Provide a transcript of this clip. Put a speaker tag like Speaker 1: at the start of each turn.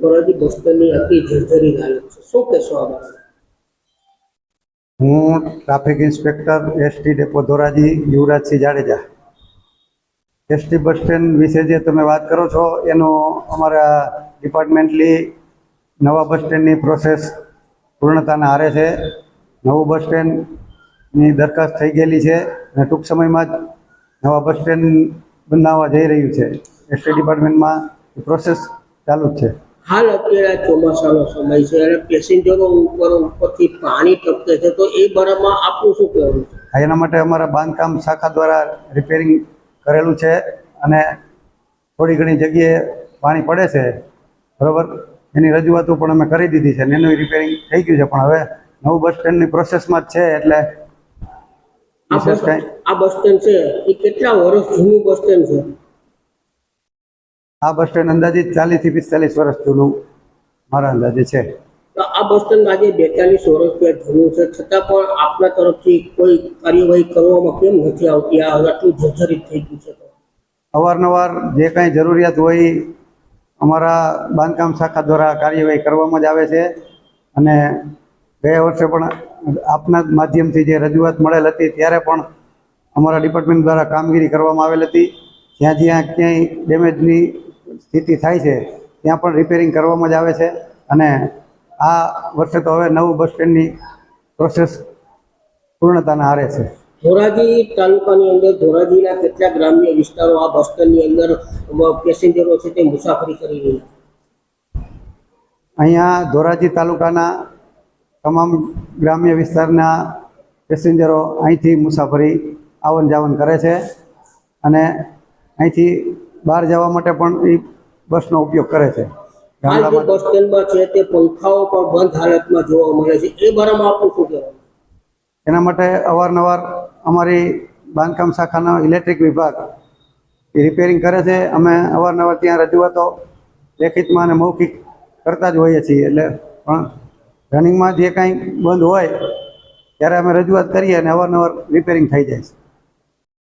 Speaker 1: ધોરાજી બસ સ્ટેન્ડની અતિ જર્જરિત હાલત છે, શું કહેશો આ બાબતે?
Speaker 2: હું traffic inspector ST depot Dhoraji Yuvrajsinh Jadeja. ST bus stand વિશે જે તમે વાત કરો છો એનો અમારા ડિપાર્ટમેન્ટલી નવા બસ સ્ટેન્ડની પ્રોસેસ પૂર્ણતાના આરે છે. નવું બસ સ્ટેન્ડની દરખાસ્ત થઈ ગયેલી છે અને ટૂંક સમયમાં જ નવા બસ સ્ટેન્ડ બનાવવા જઈ રહ્યું છે. એસટી ડિપાર્ટમેન્ટમાં પ્રોસેસ ચાલુ જ છે.
Speaker 1: હાલ અત્યારે ચોમાસાનો સમય છે અને પેસેન્જરો ઉપરથી પાણી ટપકે છે, તો એ બારામાં આપનું શું કહેવું છે?
Speaker 2: એના માટે અમારા બાંધકામ શાખા દ્વારા રિપેરિંગ કરેલું છે અને થોડી ઘણી જગ્યાએ પાણી પડે છે, બરાબર. એની રજૂઆતો પણ અમે કરી દીધી છે અને એનું રિપેરિંગ થઈ ગયું છે, પણ હવે નવું બસ સ્ટેન્ડની પ્રોસેસમાં જ છે. એટલે
Speaker 1: આ બસ સ્ટેન્ડ છે એ કેટલા વર્ષ જૂનું બસ સ્ટેન્ડ છે?
Speaker 2: આ બસ સ્ટેન્ડ અંદાજિત 40 થી 45 વર્ષ જૂનું મારા અંદાજે છે.
Speaker 1: આ બસ સ્ટેન્ડ આજે 42 વર્ષ જૂનું છે, છતાં પણ આપના તરફથી કોઈ કાર્યવાહી કરવામાં કેમ નથી આવતી? આ આટલું જર્જરિત થઈ ગયું છે.
Speaker 2: અવારનવાર જે કાંઈ જરૂરિયાત હોય અમારા બાંધકામ શાખા દ્વારા કાર્યવાહી કરવામાં જ આવે છે અને ગયા વર્ષે પણ આપના માધ્યમથી જે રજૂઆત મળેલ હતી ત્યારે પણ અમારા ડિપાર્ટમેન્ટ દ્વારા કામગીરી કરવામાં આવેલ હતી. જ્યાં જ્યાં ક્યાંય ડેમેજની સ્થિતિ થાય છે ત્યાં પણ રિપેરિંગ કરવામાં જ આવે છે અને આ વર્ષે તો હવે નવું બસ સ્ટેન્ડની પ્રોસેસ પૂર્ણતાના આરે છે.
Speaker 1: ધોરાજી તાલુકાની અંદર ધોરાજીના કેટલા ગ્રામ્ય વિસ્તારો આ બસ સ્ટેન્ડની અંદર પેસેન્જરો છે તે મુસાફરી કરી રહ્યા છે?
Speaker 2: અહીંયા ધોરાજી તાલુકાના તમામ ગ્રામ્ય વિસ્તારના પેસેન્જરો અહીંથી મુસાફરી આવન જાવન કરે છે અને અહીંથી બહાર જવા માટે પણ એ બસનો ઉપયોગ કરે છે.
Speaker 1: બસ સ્ટેન્ડમાં છે તે પંખાઓ પણ બંધ હાલતમાં જોવા મળે છે, એ બારામાં આપણું શું કહેવાનું?
Speaker 2: એના માટે અવારનવાર અમારી બાંધકામ શાખાનો ઇલેક્ટ્રિક વિભાગ એ રિપેરિંગ કરે છે. અમે અવારનવાર ત્યાં રજૂઆતો લેખિતમાં અને મૌખિક કરતા જ હોઈએ છીએ. એટલે પણ રનિંગમાં જે કાંઈ બંધ હોય ત્યારે અમે રજૂઆત કરીએ અને અવારનવાર રિપેરિંગ થઈ જાય છે.